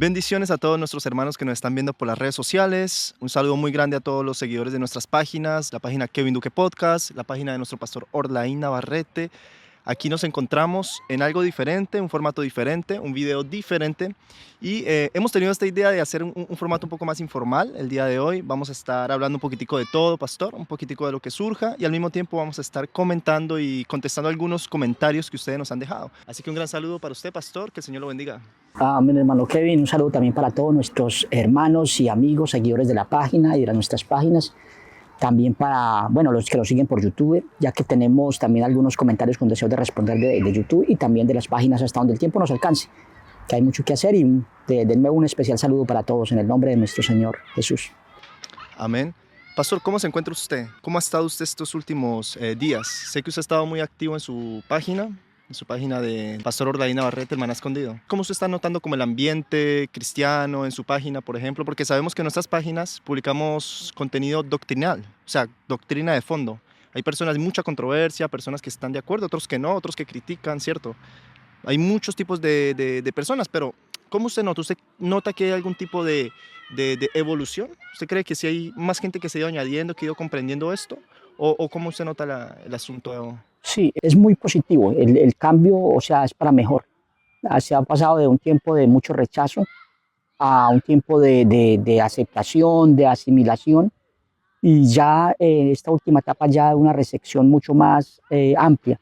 Bendiciones a todos nuestros hermanos que nos están viendo por las redes sociales. Un saludo muy grande a todos los seguidores de nuestras páginas, la página Kevin Duque Podcast, la página de nuestro pastor Orlaín Navarrete. Aquí nos encontramos en algo diferente, un formato diferente, un video diferente. Y hemos tenido esta idea de hacer un formato un poco más informal el día de hoy. Vamos a estar hablando un poquitico de todo, pastor, un poquitico de lo que surja. Y al mismo tiempo vamos a estar comentando y contestando algunos comentarios que ustedes nos han dejado. Así que un gran saludo para usted, pastor. Que el Señor lo bendiga. Amén, hermano Kevin. Un saludo también para todos nuestros hermanos y amigos, seguidores de la página y de nuestras páginas. También para, los que lo siguen por YouTube, ya que tenemos también algunos comentarios con deseo de responder de YouTube y también de las páginas hasta donde el tiempo nos alcance, que hay mucho que hacer. Y de nuevo un especial saludo para todos en el nombre de nuestro Señor Jesús. Amén. Pastor, ¿cómo se encuentra usted? ¿Cómo ha estado usted estos últimos días? Sé que usted ha estado muy activo en su página de Pastor Orlaín Navarrete, el Maná Escondido. ¿Cómo usted está notando como el ambiente cristiano en su página, por ejemplo? Porque sabemos que en nuestras páginas publicamos contenido doctrinal, o sea, doctrina de fondo. Hay personas, mucha controversia, personas que están de acuerdo, otros que no, otros que critican, ¿cierto? Hay muchos tipos de personas, pero ¿cómo usted nota? ¿Usted nota que hay algún tipo de evolución? ¿Usted cree que si hay más gente que se ha ido añadiendo, que ha ido comprendiendo esto? ¿O cómo usted nota el asunto? Sí, es muy positivo. El cambio, es para mejor. Se ha pasado de un tiempo de mucho rechazo a un tiempo de aceptación, de asimilación, y ya esta última etapa ya de una recepción mucho más amplia.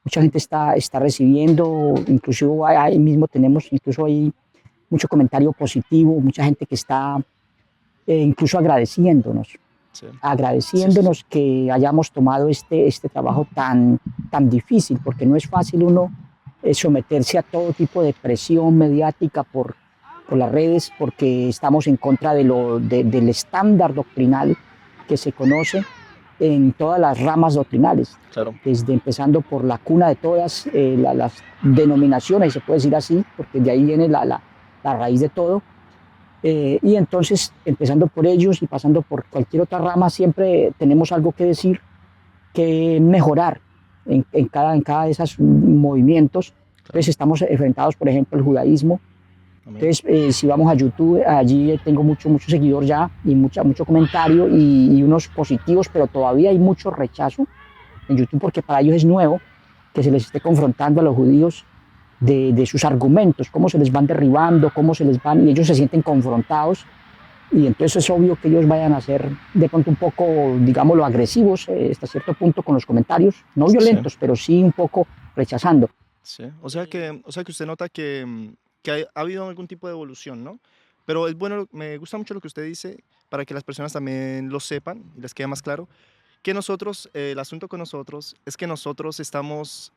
Mucha gente está recibiendo, incluso ahí mismo tenemos, incluso hay mucho comentario positivo, mucha gente que está incluso agradeciéndonos. Sí. Agradeciéndonos que hayamos tomado este trabajo tan difícil, porque no es fácil uno someterse a todo tipo de presión mediática por las redes, porque estamos en contra del estándar doctrinal que se conoce en todas las ramas doctrinales, claro. Desde empezando por la cuna de todas las denominaciones, se puede decir así, porque de ahí viene la raíz de todo. Y entonces, empezando por ellos y pasando por cualquier otra rama, siempre tenemos algo que decir, que mejorar en cada de esos movimientos. Entonces, estamos enfrentados, por ejemplo, al judaísmo. Amén. Entonces, si vamos a YouTube, allí tengo mucho seguidor ya y mucho comentario y unos positivos, pero todavía hay mucho rechazo en YouTube porque para ellos es nuevo que se les esté confrontando a los judíos de sus argumentos, cómo se les van derribando, cómo se les van, y ellos se sienten confrontados, y entonces es obvio que ellos vayan a ser de pronto un poco, digámoslo, agresivos hasta cierto punto con los comentarios, no violentos, sí, pero sí un poco rechazando. Sí, o sea que usted nota que ha habido algún tipo de evolución, ¿no? Pero es bueno, me gusta mucho lo que usted dice, para que las personas también lo sepan y les quede más claro, que nosotros, el asunto con nosotros es que nosotros estamos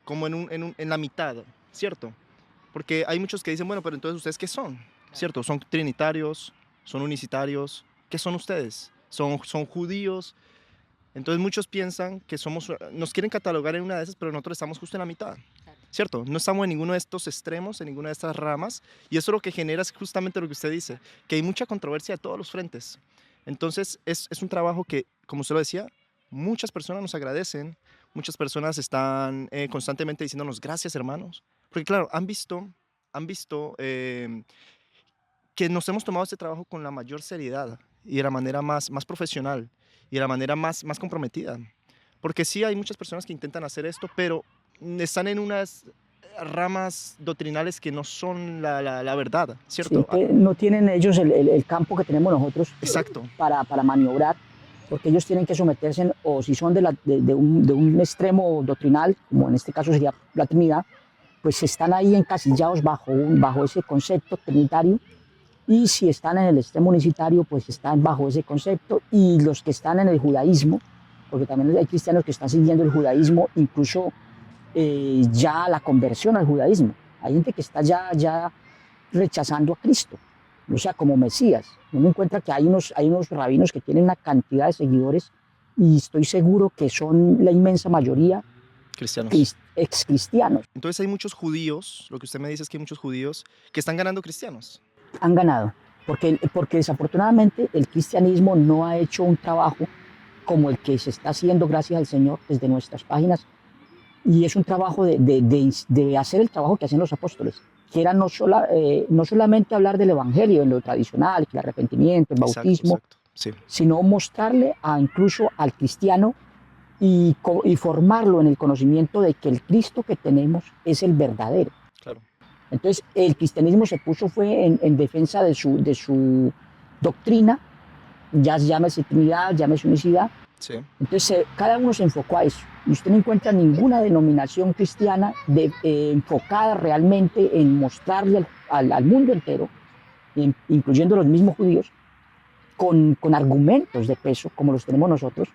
como en la mitad, ¿cierto? Porque hay muchos que dicen, bueno, pero entonces ¿ustedes qué son? ¿Cierto? ¿Son trinitarios? ¿Son unicitarios? ¿Qué son ustedes? ¿Son judíos? Entonces muchos piensan que nos quieren catalogar en una de esas, pero nosotros estamos justo en la mitad, ¿cierto? No estamos en ninguno de estos extremos, en ninguna de estas ramas, y eso lo que genera es justamente lo que usted dice, que hay mucha controversia de todos los frentes. Entonces es un trabajo que, como usted lo decía, muchas personas nos agradecen, muchas personas están constantemente diciéndonos gracias, hermanos, porque claro, han visto que nos hemos tomado este trabajo con la mayor seriedad y de la manera más profesional y de la manera más comprometida. Porque sí hay muchas personas que intentan hacer esto, pero están en unas ramas doctrinales que no son la verdad, ¿cierto? Sí, no tienen ellos el campo que tenemos nosotros. Exacto. Para maniobrar, porque ellos tienen que someterse, o si son de un extremo doctrinal, como en este caso sería la Trinidad, pues están ahí encasillados bajo ese concepto trinitario, y si están en el extremo unicitario, pues están bajo ese concepto, y los que están en el judaísmo, porque también hay cristianos que están siguiendo el judaísmo, incluso ya la conversión al judaísmo. Hay gente que está ya rechazando a Cristo, o sea, como Mesías. Uno encuentra que hay unos rabinos que tienen una cantidad de seguidores, y estoy seguro que son la inmensa mayoría cristianos, ex-cristianos. Entonces hay muchos judíos, lo que usted me dice es que hay muchos judíos que están ganando cristianos. Han ganado, porque desafortunadamente el cristianismo no ha hecho un trabajo como el que se está haciendo, gracias al Señor, desde nuestras páginas, y es un trabajo de hacer el trabajo que hacen los apóstoles, que era no solamente hablar del evangelio, en lo tradicional, que el arrepentimiento, el Exacto, bautismo, exacto. Sí, sino mostrarle incluso al cristiano y formarlo en el conocimiento de que el Cristo que tenemos es el verdadero. claro. Entonces, el cristianismo se puso fue en defensa de su doctrina, ya llámese Trinidad, llámese unicidad. Sí, Entonces, cada uno se enfocó a eso. Y usted no encuentra ninguna denominación cristiana enfocada realmente en mostrarle al mundo entero, incluyendo los mismos judíos, con argumentos de peso, como los tenemos nosotros,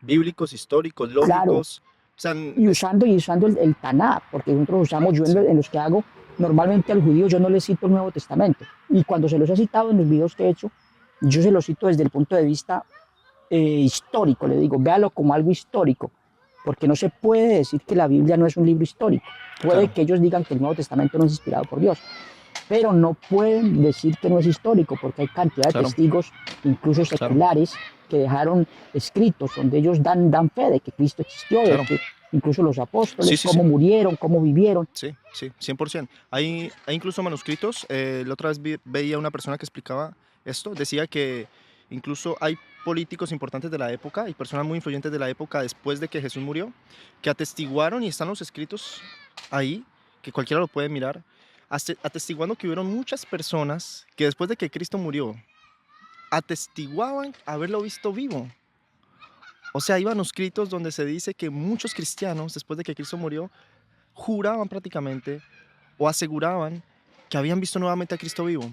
bíblicos, históricos, claro, lógicos. O sea, y usando el Taná, porque nosotros usamos, yo sí, en los que hago, normalmente al judío yo no le cito el Nuevo Testamento. Y cuando se los he citado en los videos que he hecho, yo se los cito desde el punto de vista histórico, le digo, véalo como algo histórico, porque no se puede decir que la Biblia no es un libro histórico. Puede claro, que ellos digan que el Nuevo Testamento no es inspirado por Dios, pero no pueden decir que no es histórico, porque hay cantidad de claro, testigos, incluso claro, seculares, que dejaron escritos donde ellos dan fe de que Cristo existió, de claro. que incluso los Sí, apóstoles, sí, sí. cómo murieron, cómo vivieron. Sí, sí, 100%. Hay incluso manuscritos. La otra vez veía una persona que explicaba esto. Decía que incluso hay políticos importantes de la época y personas muy influyentes de la época después de que Jesús murió, que atestiguaron y están los escritos ahí, que cualquiera lo puede mirar, atestiguando que hubieron muchas personas que después de que Cristo murió, atestiguaban haberlo visto vivo. O sea, hay manuscritos donde se dice que muchos cristianos, después de que Cristo murió, juraban prácticamente o aseguraban que habían visto nuevamente a Cristo vivo.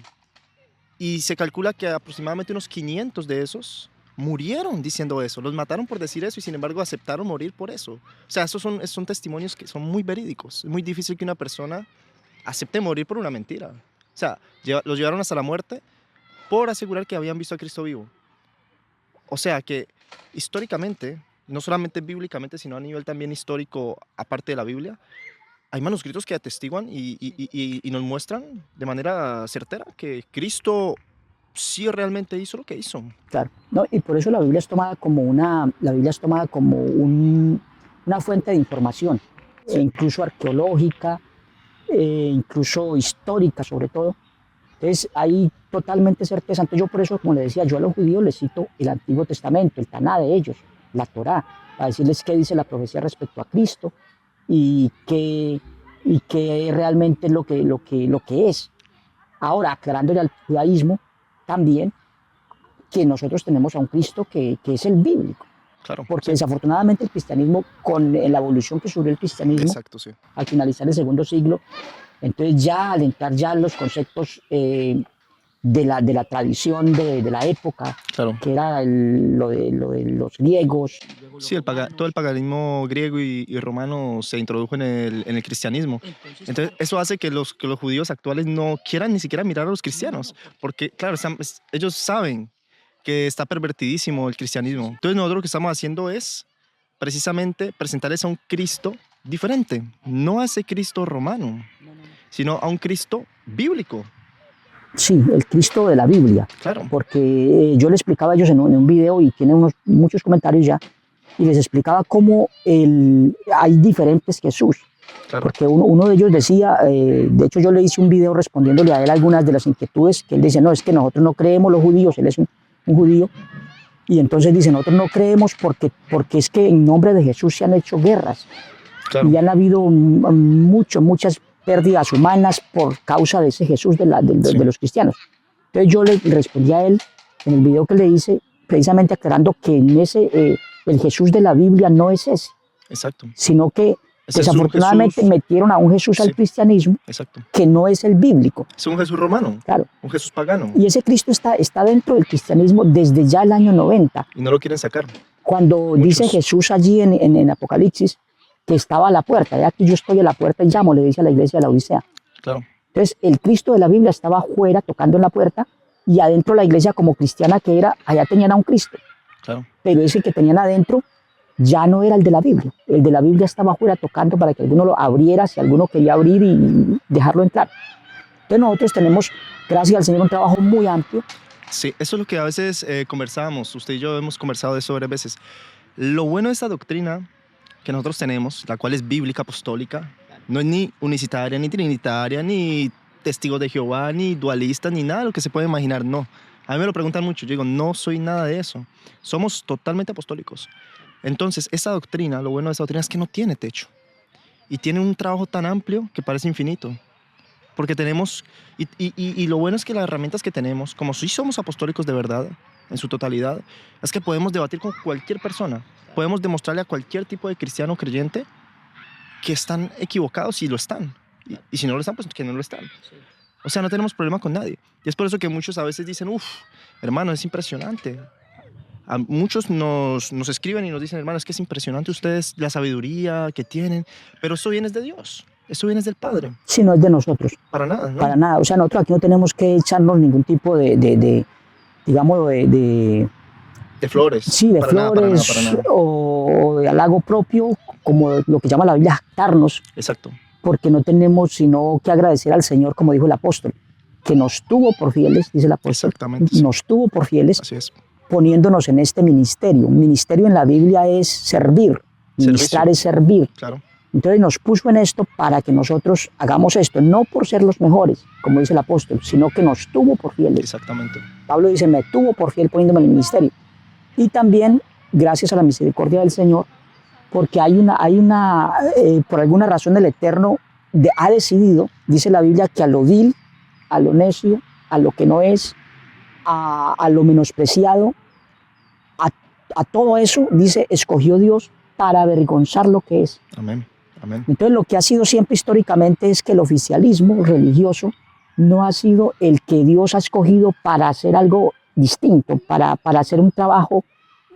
Y se calcula que aproximadamente unos 500 de esos murieron diciendo eso. Los mataron por decir eso y sin embargo aceptaron morir por eso. O sea, esos son testimonios que son muy verídicos. Es muy difícil que una persona acepte morir por una mentira. O sea, los llevaron hasta la muerte por asegurar que habían visto a Cristo vivo. O sea que históricamente, no solamente bíblicamente, sino a nivel también histórico, aparte de la Biblia, hay manuscritos que atestiguan y nos muestran de manera certera que Cristo sí realmente hizo lo que hizo. Claro, ¿no? Y por eso la Biblia es tomada como una fuente de información, Sí, incluso arqueológica, incluso histórica sobre todo. Entonces hay totalmente certeza. Entonces yo por eso, como le decía, yo a los judíos les cito el Antiguo Testamento, el Taná de ellos, la Torá, para decirles qué dice la profecía respecto a Cristo y qué realmente es lo que es. Ahora, aclarándole al judaísmo también que nosotros tenemos a un Cristo que es el bíblico, claro, porque sí, desafortunadamente el cristianismo, con la evolución que sufrió el cristianismo exacto, sí, al finalizar el segundo siglo, entonces ya al entrar ya en los conceptos de la tradición de la época, claro. que era lo de los griegos. Sí, todo el paganismo griego y romano se introdujo en el cristianismo. Entonces, eso hace que los judíos actuales no quieran ni siquiera mirar a los cristianos, porque, claro, ellos saben que está pervertidísimo el cristianismo. Entonces, nosotros lo que estamos haciendo es precisamente presentarles a un Cristo diferente, no a ese Cristo romano, sino a un Cristo bíblico. Sí, el Cristo de la Biblia, Claro, porque yo le explicaba a ellos en un video y tiene muchos comentarios ya, y les explicaba cómo hay diferentes Jesús, claro, porque uno de ellos decía, de hecho yo le hice un video respondiéndole a él algunas de las inquietudes, que él dice, no, es que nosotros no creemos los judíos, él es un judío, y entonces dice, nosotros no creemos porque es que en nombre de Jesús se han hecho guerras, claro. y han habido muchas pérdidas humanas por causa de ese Jesús Sí, de los cristianos. Entonces yo le respondí a él en el video que le hice, precisamente aclarando que el Jesús de la Biblia no es ese, exacto. sino que Ese es un desafortunadamente Jesús, metieron a un Jesús al sí, cristianismo exacto. que no es el bíblico, Es un Jesús romano, claro. un Jesús pagano, Y ese Cristo está dentro del cristianismo desde ya el año 90, y no lo quieren sacar. cuando dice Muchos, Jesús allí en Apocalipsis que estaba a la puerta, ya aquí yo estoy a la puerta y llamo, le dice a la iglesia de la Odisea. claro, Entonces el Cristo de la Biblia estaba afuera tocando en la puerta y adentro la iglesia como cristiana que era, allá tenían a un Cristo, claro. pero ese que tenían adentro ya no era el de la Biblia. El de la Biblia estaba afuera tocando para que alguno lo abriera, si alguno quería abrir y dejarlo entrar. Entonces nosotros tenemos, gracias al Señor, un trabajo muy amplio. Sí, eso es lo que a veces conversábamos, usted y yo hemos conversado de eso varias veces. Lo bueno de esta doctrina que nosotros tenemos, la cual es bíblica, apostólica, No es ni unicitaria, ni trinitaria, ni testigos de Jehová, ni dualista, ni nada de lo que se puede imaginar, no. A mí me lo preguntan mucho, yo digo, no soy nada de eso. Somos totalmente apostólicos. Entonces, esa doctrina, lo bueno de esa doctrina es que no tiene techo. Y tiene un trabajo tan amplio que parece infinito. Porque tenemos, y lo bueno es que las herramientas que tenemos, como si somos apostólicos de verdad, en su totalidad, es que podemos debatir con cualquier persona. Podemos demostrarle a cualquier tipo de cristiano creyente que están equivocados y lo están. Y si no lo están, pues que no lo están. O sea, no tenemos problema con nadie. Y es por eso que muchos a veces dicen, uff, hermano, es impresionante. A muchos nos escriben y nos dicen, hermano, es que es impresionante ustedes, la sabiduría que tienen, pero eso viene de Dios, eso viene del Padre. Si no es de nosotros. Para nada, ¿no? Para nada. O sea, nosotros aquí no tenemos que echarnos ningún tipo digamos, De flores. sí, de para flores nada, para nada. o de halago propio, como lo que llama la Biblia jactarnos, Exacto. porque no tenemos sino que agradecer al Señor, como dijo el apóstol, que nos tuvo por fieles, dice el apóstol, Exactamente. nos tuvo por fieles, Así es. poniéndonos en este ministerio. Un ministerio en la Biblia es servir, ministrar Servicio. es servir. Claro. Entonces nos puso en esto para que nosotros hagamos esto, no por ser los mejores, como dice el apóstol, sino que nos tuvo por fieles. Exactamente. Pablo dice, me tuvo por fiel poniéndome en el ministerio. Y también, gracias a la misericordia del Señor, porque por alguna razón el Eterno ha decidido, dice la Biblia, que a lo vil, a lo necio, a lo que no es, a lo menospreciado, a todo eso, dice, escogió Dios para avergonzar lo que es. Amén. Amén. Entonces, lo que ha sido siempre históricamente es que el oficialismo religioso no ha sido el que Dios ha escogido para hacer algo distinto, para hacer un trabajo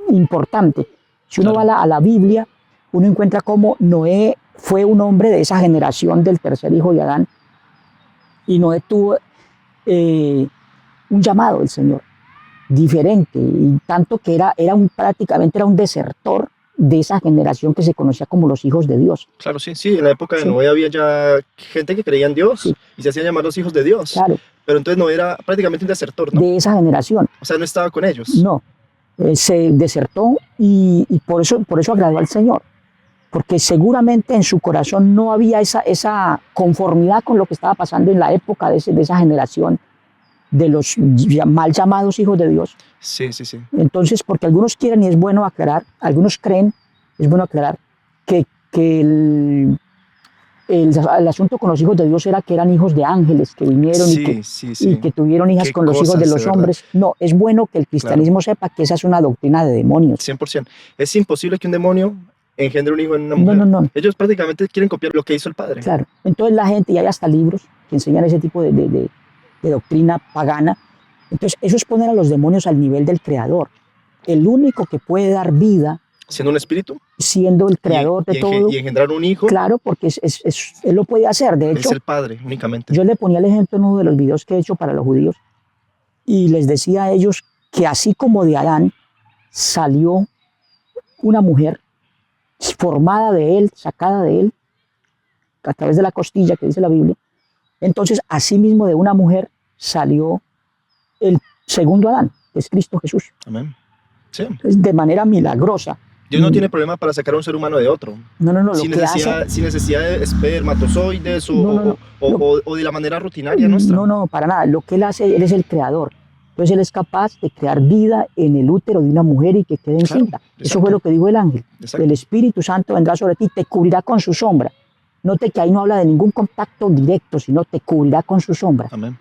importante. Si uno Claro. va a la Biblia, uno encuentra cómo Noé fue un hombre de esa generación del tercer hijo de Adán, y Noé tuvo un llamado del Señor diferente, y tanto que prácticamente era un desertor de esa generación que se conocía como los hijos de Dios. Claro, sí, sí. En la época de Sí. Noé había ya gente que creía en Dios Sí. y se hacían llamar los hijos de Dios. Claro, Pero entonces Noé era prácticamente un desertor, ¿no? de esa generación. O sea, no estaba con ellos. No, se desertó y por eso agradó al Señor, porque seguramente en su corazón no había esa conformidad con lo que estaba pasando en la época de esa generación de los mal llamados hijos de Dios. Sí, sí, sí. Entonces, porque algunos quieren, y es bueno aclarar, algunos creen, es bueno aclarar, que el asunto con los hijos de Dios era que eran hijos de ángeles que vinieron Sí, sí, sí. y que tuvieron hijas Qué con los hijos de cosas, los de verdad. hombres. No, es bueno que el cristianismo sepa que esa es una doctrina de demonios. 100%. Es imposible que un demonio engendre un hijo en una No, mujer. no, no, Ellos prácticamente quieren copiar lo que hizo el padre. claro. Entonces la gente, y hay hasta libros que enseñan ese tipo de doctrina pagana. Entonces eso es poner a los demonios al nivel del creador. El único que puede dar vida, Siendo un espíritu siendo el creador de todo, y engendrar un hijo, claro, porque él lo puede hacer. De es hecho, el padre únicamente. yo le ponía el ejemplo en uno de los videos que he hecho para los judíos y les decía a ellos que así como de Adán salió una mujer formada de él, sacada de él, a través de la costilla que dice la Biblia, entonces así mismo de una mujer salió el segundo Adán, que es Cristo Jesús. Amén. Sí. Entonces, de manera milagrosa. Dios no tiene problema para sacar a un ser humano de otro. No, lo Sin que hace... necesidad de espermatozoides No. o de la manera rutinaria nuestra. No, para nada. Lo que él hace, él es el creador. Entonces él es capaz de crear vida en el útero de una mujer y que quede encinta. Claro, Eso exacto. fue lo que dijo el ángel. Exacto. El Espíritu Santo vendrá sobre ti, te cubrirá con su sombra. Note que ahí no habla de ningún contacto directo, sino te cubrirá con su sombra. Amén.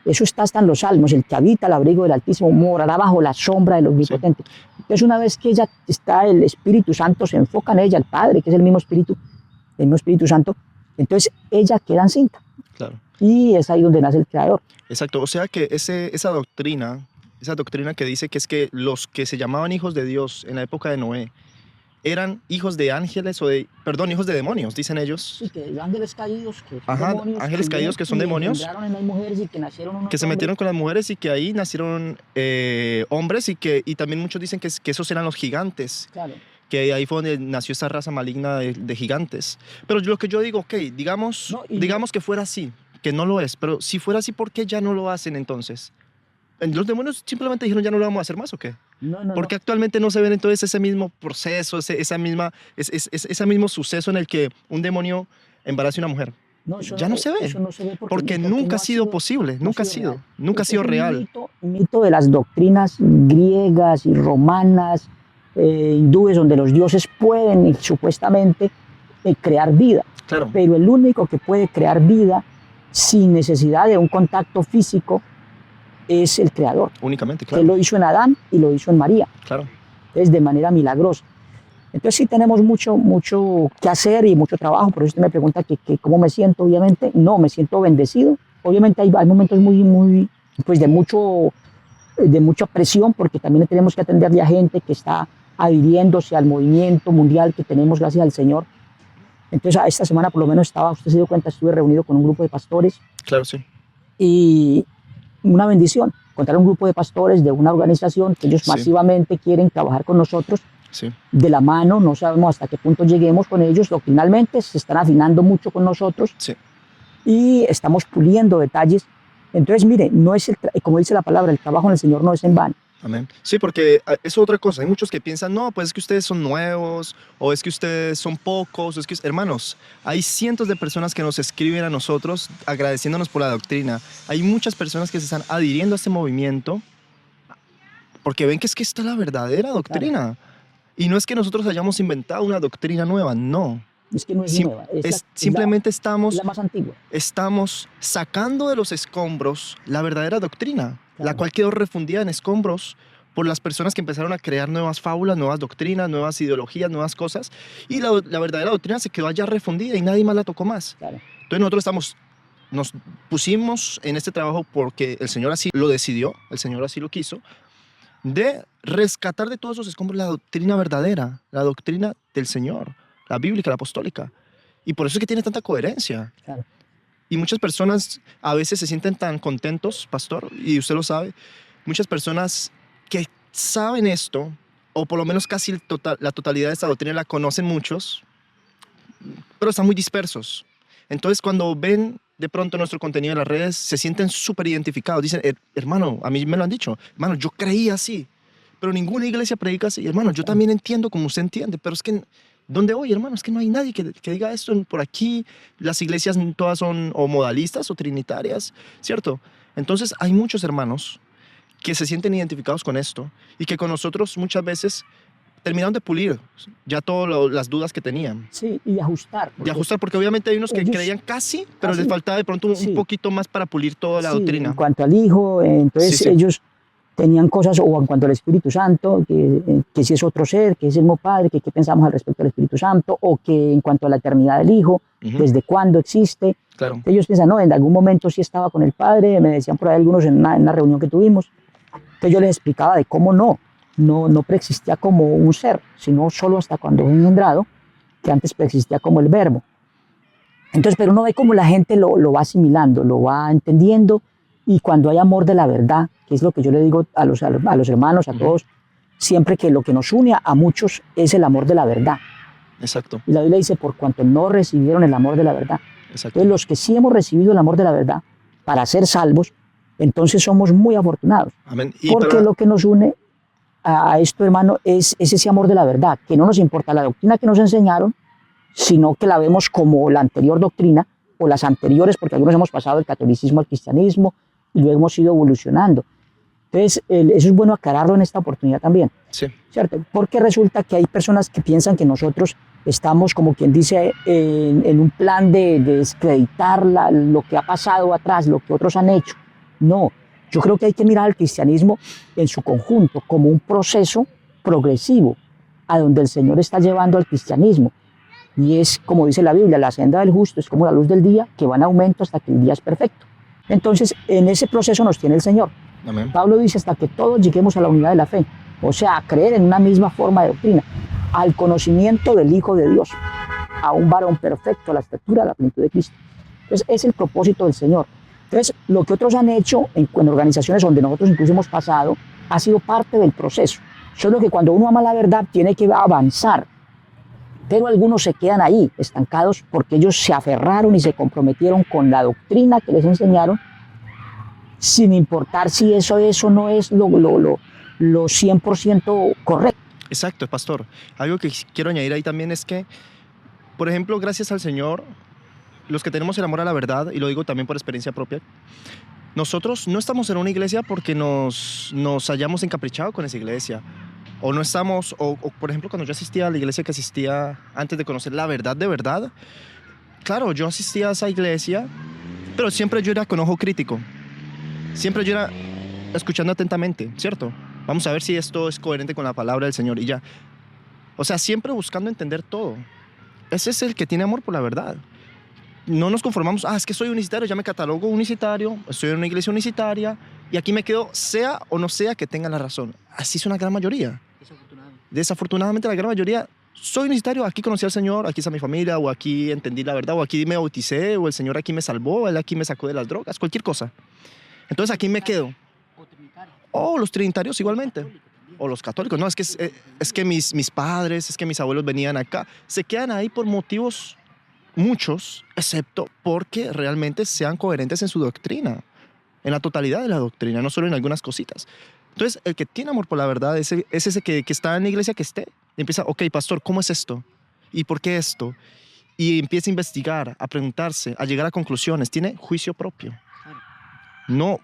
Eso está hasta en los Salmos. El que habita al abrigo del Altísimo morará bajo la sombra del Omnipotente. Sí. Entonces, una vez que ella está, el Espíritu Santo se enfoca en ella, el Padre, que es el mismo Espíritu Santo, entonces ella queda encinta. Claro. Y es ahí donde nace el Creador. Exacto. O sea que esa doctrina que dice que es que los que se llamaban hijos de Dios en la época de Noé eran hijos de ángeles hijos de demonios, dicen ellos. Sí, que ángeles caídos, que son Ajá, demonios, ángeles caídos que son demonios. En las mujeres y que nacieron unos que se metieron con las mujeres y que ahí nacieron hombres y también muchos dicen que esos eran los gigantes. Claro. Que ahí fue donde nació esa raza maligna de gigantes. Pero lo que yo digo, ok, digamos que fuera así, que no lo es, pero si fuera así, ¿por qué ya no lo hacen entonces? ¿Los demonios simplemente dijeron ya no lo vamos a hacer más o qué? Porque actualmente no se ven entonces ese mismo proceso, ese mismo suceso en el que un demonio embarace una mujer. No, eso Ya no se ve. Eso no se ve Porque no nunca ha sido sido posible, no nunca ha ha sido sido, real. nunca ha Es sido un real. mito de las doctrinas griegas y romanas, hindúes, donde los dioses pueden supuestamente crear vida. Claro, Pero el único que puede crear vida sin necesidad de un contacto físico es el Creador, únicamente, que claro, lo hizo en Adán y lo hizo en María, claro. es de manera milagrosa. Entonces sí tenemos mucho que hacer y mucho trabajo. Por eso usted me pregunta que cómo me siento. Obviamente no, me siento bendecido. Obviamente hay momentos pues de mucha presión, porque también tenemos que atenderle a gente que está adhiriéndose al movimiento mundial que tenemos gracias al Señor. Entonces esta semana por lo menos usted se dio cuenta, estuve reunido con un grupo de pastores Claro, sí. y una bendición encontrar un grupo de pastores de una organización que ellos Sí. masivamente quieren trabajar con nosotros Sí, de la mano. No sabemos hasta qué punto lleguemos con ellos. Doctrinalmente se están afinando mucho con nosotros sí. y estamos puliendo detalles. Entonces, mire, no es como dice la palabra, el trabajo en el Señor no es en vano. Amén. Sí, porque es otra cosa. Hay muchos que piensan, no, pues es que ustedes son nuevos, o es que ustedes son pocos, o es que, hermanos, hay cientos de personas que nos escriben a nosotros agradeciéndonos por la doctrina. Hay muchas personas que se están adhiriendo a este movimiento porque ven que es que esta es la verdadera doctrina. Claro. Y no es que nosotros hayamos inventado una doctrina nueva, no. Es que no es nueva, simplemente estamos, es la más antigua. Estamos sacando de los escombros la verdadera doctrina, Claro. la cual quedó refundida en escombros por las personas que empezaron a crear nuevas fábulas, nuevas doctrinas, nuevas ideologías, nuevas cosas, y la verdadera doctrina se quedó allá refundida y nadie más la tocó más. Claro. Entonces nosotros nos pusimos en este trabajo porque el Señor así lo decidió, el Señor así lo quiso, de rescatar de todos esos escombros la doctrina verdadera, la doctrina del Señor, la bíblica, la apostólica. Y por eso es que tiene tanta coherencia. Claro. Y muchas personas a veces se sienten tan contentos, pastor, y usted lo sabe, muchas personas que saben esto, o por lo menos casi la totalidad de esta doctrina la conocen muchos, pero están muy dispersos. Entonces cuando ven de pronto nuestro contenido en las redes, se sienten súper identificados. Dicen, hermano, a mí me lo han dicho, hermano, yo creía así, pero ninguna iglesia predica así. Hermano, yo también entiendo como usted entiende, pero es que, ¿dónde voy, hermano? Es que no hay nadie que diga esto por aquí. Las iglesias todas son o modalistas o trinitarias, ¿cierto? Entonces hay muchos hermanos que se sienten identificados con esto y que con nosotros muchas veces terminaron de pulir ya todas las dudas que tenían. Sí, y de ajustar. De ajustar, porque obviamente hay unos que creían casi, pero les faltaba de pronto un poquito más para pulir toda la doctrina. En cuanto al Hijo, entonces ellos tenían cosas, o en cuanto al Espíritu Santo, que si es otro ser, que es el mismo Padre, que qué pensamos al respecto del Espíritu Santo, o que en cuanto a la eternidad del Hijo, desde cuándo existe. Claro. Ellos piensan, no, en algún momento sí estaba con el Padre, me decían por ahí algunos en una reunión que tuvimos. Entonces yo les explicaba de cómo no preexistía como un ser, sino solo hasta cuando fue engendrado, que antes preexistía como el verbo. Entonces, pero uno ve cómo la gente lo va asimilando, lo va entendiendo, y cuando hay amor de la verdad, que es lo que yo le digo a los hermanos, a todos, siempre que lo que nos une a muchos es el amor de la verdad. Exacto. Y la Biblia dice, por cuanto no recibieron el amor de la verdad. Exacto. Entonces, los que sí hemos recibido el amor de la verdad para ser salvos, entonces somos muy afortunados. Amén. Porque lo que nos une a esto, hermano, es ese amor de la verdad, que no nos importa la doctrina que nos enseñaron, sino que la vemos como la anterior doctrina o las anteriores, porque algunos hemos pasado del catolicismo al cristianismo y luego hemos ido evolucionando. Entonces, eso es bueno aclararlo en esta oportunidad también. Sí. ¿Cierto? Porque resulta que hay personas que piensan que nosotros estamos, como quien dice, en un plan de descreditar lo que ha pasado atrás, lo que otros han hecho. No, yo creo que hay que mirar al cristianismo en su conjunto como un proceso progresivo a donde el Señor está llevando al cristianismo. Y es, como dice la Biblia, la senda del justo es como la luz del día, que va en aumento hasta que el día es perfecto. Entonces, en ese proceso nos tiene el Señor. Amén. Pablo dice, hasta que todos lleguemos a la unidad de la fe, o sea, a creer en una misma forma de doctrina, al conocimiento del Hijo de Dios, a un varón perfecto, a la estatura, a la plenitud de Cristo. Entonces, es el propósito del Señor. Entonces, lo que otros han hecho en organizaciones donde nosotros incluso hemos pasado, ha sido parte del proceso. Solo que cuando uno ama la verdad, tiene que avanzar. Pero algunos se quedan ahí, estancados, porque ellos se aferraron y se comprometieron con la doctrina que les enseñaron, sin importar si eso no es lo 100% correcto. Exacto, pastor. Algo que quiero añadir ahí también es que, por ejemplo, gracias al Señor, los que tenemos el amor a la verdad, y lo digo también por experiencia propia, nosotros no estamos en una iglesia porque nos hayamos encaprichado con esa iglesia. O no estamos, o por ejemplo, cuando yo asistía a la iglesia que asistía antes de conocer la verdad de verdad, claro, yo asistía a esa iglesia, pero siempre yo era con ojo crítico. Siempre yo era escuchando atentamente, ¿cierto? Vamos a ver si esto es coherente con la palabra del Señor y ya. O sea, siempre buscando entender todo. Ese es el que tiene amor por la verdad. No nos conformamos, es que soy unicitario, ya me catalogo unicitario, estoy en una iglesia unicitaria y aquí me quedo, sea o no sea que tenga la razón. Así es una gran mayoría. Desafortunadamente la gran mayoría, soy unicitario, aquí conocí al Señor, aquí está mi familia, o aquí entendí la verdad, o aquí me bauticé, o el Señor aquí me salvó, Él aquí me sacó de las drogas, cualquier cosa. Entonces aquí me quedo. O los trinitarios igualmente. O los católicos. No, es que mis padres, es que mis abuelos venían acá. Se quedan ahí por motivos muchos, excepto porque realmente sean coherentes en su doctrina, en la totalidad de la doctrina, no solo en algunas cositas. Entonces, el que tiene amor por la verdad es ese que está en la iglesia que esté. Y empieza, ok, pastor, ¿cómo es esto? ¿Y por qué esto? Y empieza a investigar, a preguntarse, a llegar a conclusiones. Tiene juicio propio. No,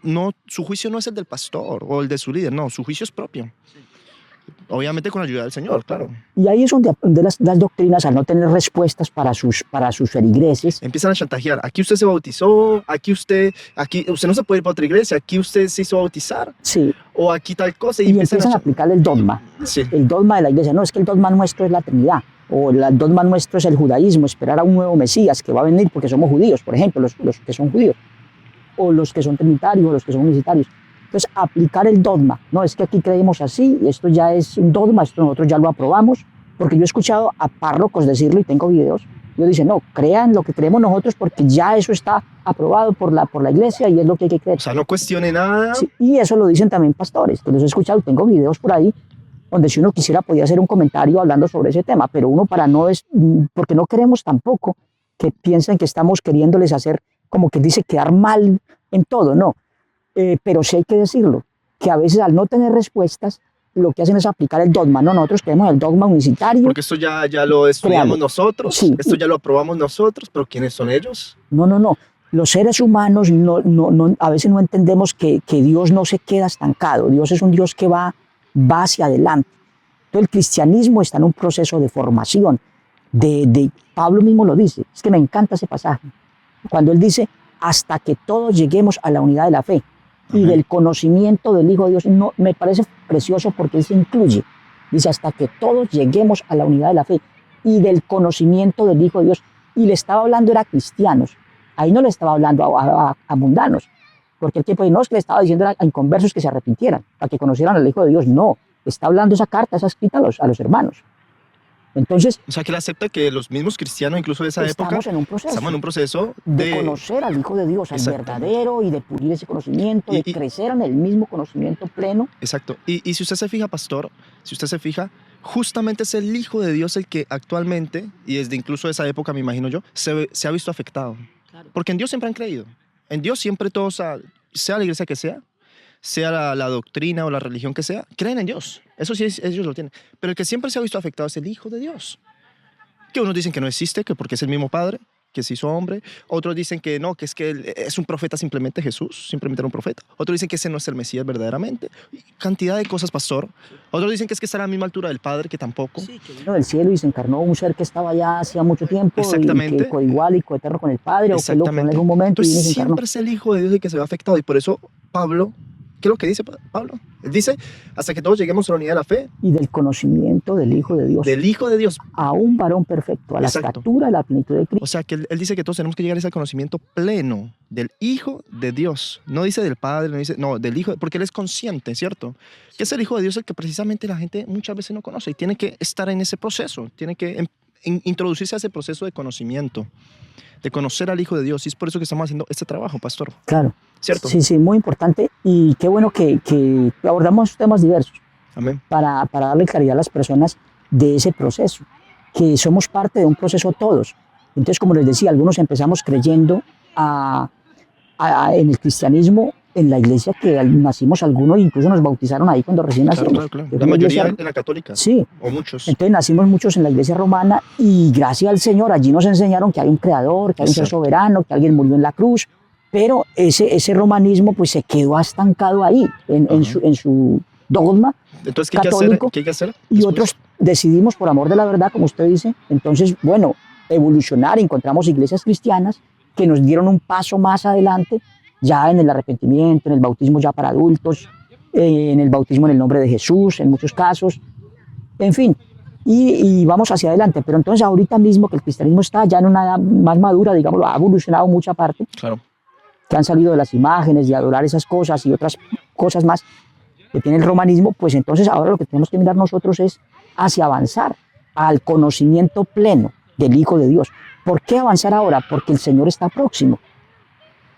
su juicio no es el del pastor o el de su líder, no, su juicio es propio. Obviamente con la ayuda del Señor, claro. Y ahí es donde las doctrinas, al no tener respuestas para sus feligreses, empiezan a chantajear. Aquí usted se bautizó, aquí usted no se puede ir para otra iglesia, aquí usted se hizo bautizar, sí, o aquí tal cosa. y empiezan a aplicar el dogma. Sí. El dogma de la iglesia. No, es que el dogma nuestro es la Trinidad, o el dogma nuestro es el judaísmo, esperar a un nuevo Mesías que va a venir porque somos judíos, por ejemplo, los que son judíos, o los que son trinitarios, o los que son unicitarios. Entonces, aplicar el dogma. No, es que aquí creemos así, y esto ya es un dogma, esto nosotros ya lo aprobamos, porque yo he escuchado a párrocos decirlo y tengo videos. Ellos dicen, no, crean lo que creemos nosotros porque ya eso está aprobado por la iglesia y es lo que hay que creer. O sea, no cuestione nada. Sí, y eso lo dicen también pastores, que los he escuchado y tengo videos por ahí donde si uno quisiera podía hacer un comentario hablando sobre ese tema, pero uno porque no queremos tampoco que piensen que estamos queriéndoles hacer, como que dice, quedar mal en todo, no. Pero sí hay que decirlo, que a veces al no tener respuestas, lo que hacen es aplicar el dogma. No, nosotros creemos el dogma unicitario. Porque esto ya lo estudiamos nosotros, sí. Esto ya lo aprobamos nosotros, pero ¿quiénes son ellos? No. Los seres humanos a veces no entendemos que Dios no se queda estancado. Dios es un Dios que va hacia adelante. Entonces el cristianismo está en un proceso de formación. Pablo mismo lo dice, es que me encanta ese pasaje. Cuando él dice, hasta que todos lleguemos a la unidad de la fe y del conocimiento del Hijo de Dios, no, me parece precioso porque él se incluye. Dice, hasta que todos lleguemos a la unidad de la fe y del conocimiento del Hijo de Dios. Y le estaba hablando era a cristianos. Ahí no le estaba hablando a mundanos. Porque el tiempo no es que le estaba diciendo a inconversos que se arrepintieran, para que conocieran al Hijo de Dios. No, está hablando esa carta, esa escrita a los hermanos. Entonces, o sea, que él acepta que los mismos cristianos, incluso de esa época, estamos en un proceso de conocer al Hijo de Dios, al verdadero, y de pulir ese conocimiento, de crecer en el mismo conocimiento pleno. Exacto. Y si usted se fija, pastor, justamente es el Hijo de Dios el que actualmente, y desde incluso esa época, me imagino yo, se ha visto afectado. Claro. Porque en Dios siempre han creído. En Dios siempre todos, sea la iglesia que sea la doctrina o la religión que sea, creen en Dios. Eso sí, ellos lo tienen. Pero el que siempre se ha visto afectado es el Hijo de Dios. Que unos dicen que no existe, que porque es el mismo Padre, que se hizo hombre. Otros dicen que no, que es que él es un profeta simplemente, Jesús, simplemente era un profeta. Otros dicen que ese no es el Mesías verdaderamente. Cantidad de cosas, pastor. Otros dicen que es que está a la misma altura del Padre, que tampoco. Sí, que vino del cielo y se encarnó un ser que estaba ya hacía mucho tiempo. Exactamente. Y que coigual y coeterno con el Padre, o que lo en algún momento. Entonces, siempre es el Hijo de Dios el que se ve afectado. Y por eso Pablo, ¿qué es lo que dice Pablo? Él dice, hasta que todos lleguemos a la unidad de la fe. Y del conocimiento del Hijo de Dios. Del Hijo de Dios. A un varón perfecto, a la estatura de la plenitud de Cristo. O sea, que él dice que todos tenemos que llegar a ese conocimiento pleno del Hijo de Dios. No dice del Padre, no, del Hijo, porque él es consciente, ¿cierto? Que es el Hijo de Dios el que precisamente la gente muchas veces no conoce y tiene que estar en ese proceso, tiene que introducirse a ese proceso de conocimiento, de conocer al Hijo de Dios. Y es por eso que estamos haciendo este trabajo, pastor. Claro. ¿Cierto? Sí, muy importante. Y qué bueno que abordamos temas diversos. Amén. Para darle claridad a las personas de ese proceso, que somos parte de un proceso todos. Entonces, como les decía, algunos empezamos creyendo en el cristianismo en la iglesia que nacimos algunos, incluso nos bautizaron ahí cuando recién Claro, nacimos. claro, claro. Es La una mayoría iglesia, en la católica, sí. o muchos. Entonces nacimos muchos en la iglesia romana y gracias al Señor allí nos enseñaron que hay un creador, que hay un ser Exacto. soberano, que alguien murió en la cruz, pero ese romanismo pues se quedó estancado ahí, Ajá. en su dogma Entonces, católico, ¿qué hay que hacer y después? otros decidimos por amor de la verdad, como usted dice, entonces, bueno, evolucionar, encontramos iglesias cristianas que nos dieron un paso más adelante, ya en el arrepentimiento, en el bautismo ya para adultos, en el bautismo en el nombre de Jesús, en muchos casos, en fin, y vamos hacia adelante. Pero entonces ahorita mismo que el cristianismo está ya en una edad más madura, digámoslo, ha evolucionado mucha parte, Claro. que han salido de las imágenes, de adorar esas cosas y otras cosas más que tiene el romanismo, pues entonces ahora lo que tenemos que mirar nosotros es hacia avanzar al conocimiento pleno del Hijo de Dios. ¿Por qué avanzar ahora? Porque el Señor está próximo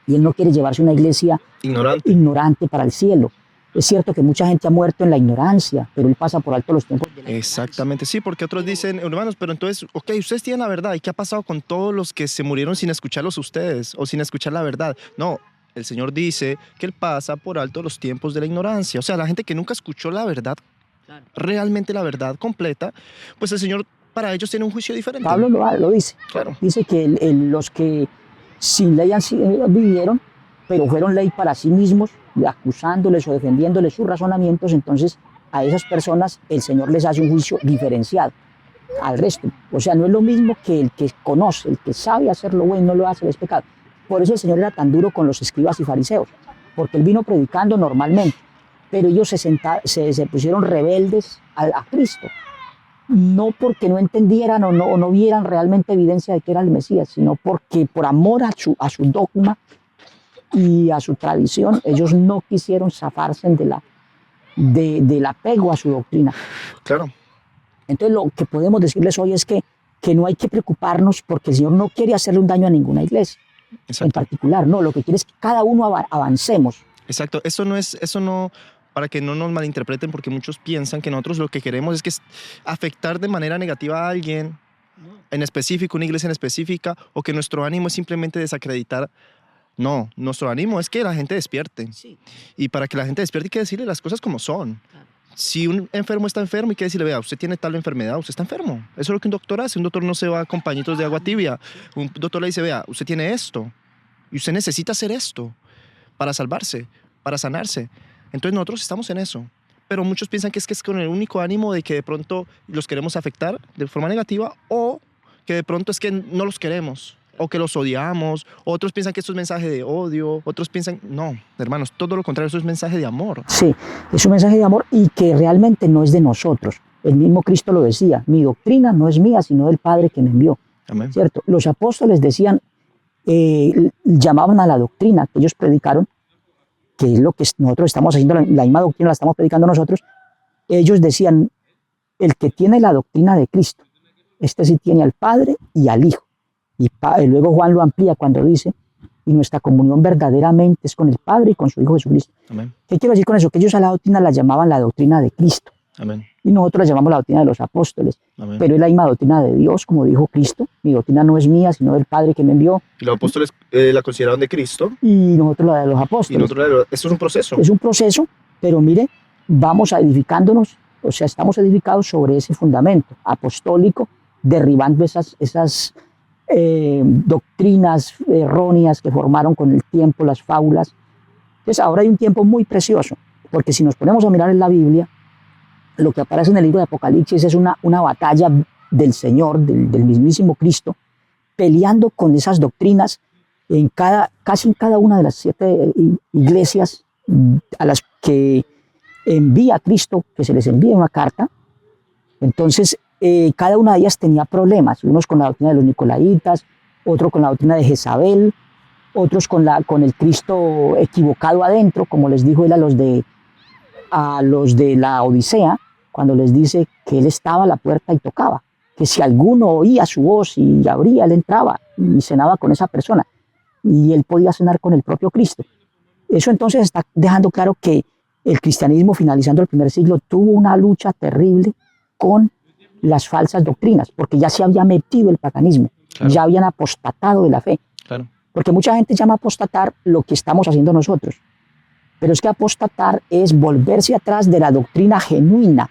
y Él no quiere llevarse una iglesia ignorante para el cielo. Es cierto que mucha gente ha muerto en la ignorancia, pero Él pasa por alto los tiempos de la Exactamente, sí, porque otros dicen, hermanos, pero entonces, ok, ustedes tienen la verdad, ¿y qué ha pasado con todos los que se murieron sin escucharlos ustedes o sin escuchar la verdad? No, el Señor dice que Él pasa por alto los tiempos de la ignorancia. O sea, la gente que nunca escuchó la verdad, realmente la verdad completa, pues el Señor para ellos tiene un juicio diferente. Pablo lo dice. Claro. Dice que los que sin ley vivieron, pero fueron ley para sí mismos, acusándoles o defendiéndoles sus razonamientos, entonces a esas personas el Señor les hace un juicio diferenciado al resto. O sea, no es lo mismo que el que conoce, el que sabe hacer lo bueno, no lo hace, es pecado. Por eso el Señor era tan duro con los escribas y fariseos, porque Él vino predicando normalmente, pero ellos se pusieron rebeldes a Cristo. No porque no entendieran o no vieran realmente evidencia de que era el Mesías, sino porque por amor a su dogma y a su tradición, ellos no quisieron zafarse del apego a su doctrina. Claro. Entonces lo que podemos decirles hoy es que no hay que preocuparnos porque el Señor no quiere hacerle un daño a ninguna iglesia. Exacto. En particular, no, lo que quiere es que cada uno avancemos. Exacto, eso no, para que no nos malinterpreten, porque muchos piensan que nosotros lo que queremos es que afectar de manera negativa a alguien en específico, una iglesia en específica, o que nuestro ánimo es simplemente desacreditar. No, nuestro ánimo es que la gente despierte. Sí. Y para que la gente despierte hay que decirle las cosas como son. Claro. Si un enfermo está enfermo, hay que decirle, vea, usted tiene tal enfermedad, usted está enfermo. Eso es lo que un doctor hace. Un doctor no se va con pañitos de agua tibia. Un doctor le dice, vea, usted tiene esto y usted necesita hacer esto para salvarse, para sanarse. Entonces nosotros estamos en eso. Pero muchos piensan que es con el único ánimo de que de pronto los queremos afectar de forma negativa, o que de pronto es que no los queremos, o que los odiamos. Otros piensan que esto es mensaje de odio, otros piensan, no, hermanos, todo lo contrario, eso es mensaje de amor. Sí, es un mensaje de amor y que realmente no es de nosotros. El mismo Cristo lo decía, mi doctrina no es mía, sino del Padre que me envió. Amén. ¿Cierto? Los apóstoles decían, llamaban a la doctrina que ellos predicaron, que es lo que nosotros estamos haciendo, la misma doctrina la estamos predicando nosotros. Ellos decían, el que tiene la doctrina de Cristo, este sí tiene al Padre y al Hijo. Y luego Juan lo amplía cuando dice, y nuestra comunión verdaderamente es con el Padre y con su Hijo Jesucristo. Amén. ¿Qué quiero decir con eso? Que ellos a la doctrina la llamaban la doctrina de Cristo. Amén. Y nosotros la llamamos la doctrina de los apóstoles. Amén. Pero es la misma doctrina de Dios, como dijo Cristo. Mi doctrina no es mía, sino del Padre que me envió. Y los apóstoles la consideraron de Cristo. Y nosotros la de los apóstoles. Eso es un proceso. Es un proceso, pero mire, vamos edificándonos, o sea, estamos edificados sobre ese fundamento apostólico, derribando esas doctrinas erróneas que formaron con el tiempo las fábulas. Entonces ahora hay un tiempo muy precioso, porque si nos ponemos a mirar en la Biblia, lo que aparece en el libro de Apocalipsis es una batalla del Señor, del mismísimo Cristo, peleando con esas doctrinas casi en cada una de las 7 iglesias a las que envía Cristo, que se les envía una carta. Entonces, cada una de ellas tenía problemas, unos con la doctrina de los nicolaitas, otros con la doctrina de Jezabel, otros con el Cristo equivocado adentro, como les dijo él a los de la Odisea, cuando les dice que él estaba a la puerta y tocaba, que si alguno oía su voz y abría, él entraba y cenaba con esa persona, y él podía cenar con el propio Cristo. Eso entonces está dejando claro que el cristianismo, finalizando el primer siglo, tuvo una lucha terrible con las falsas doctrinas, porque ya se había metido el paganismo, claro. Ya habían apostatado de la fe. Claro. Porque mucha gente llama apostatar lo que estamos haciendo nosotros. Pero es que apostatar es volverse atrás de la doctrina genuina.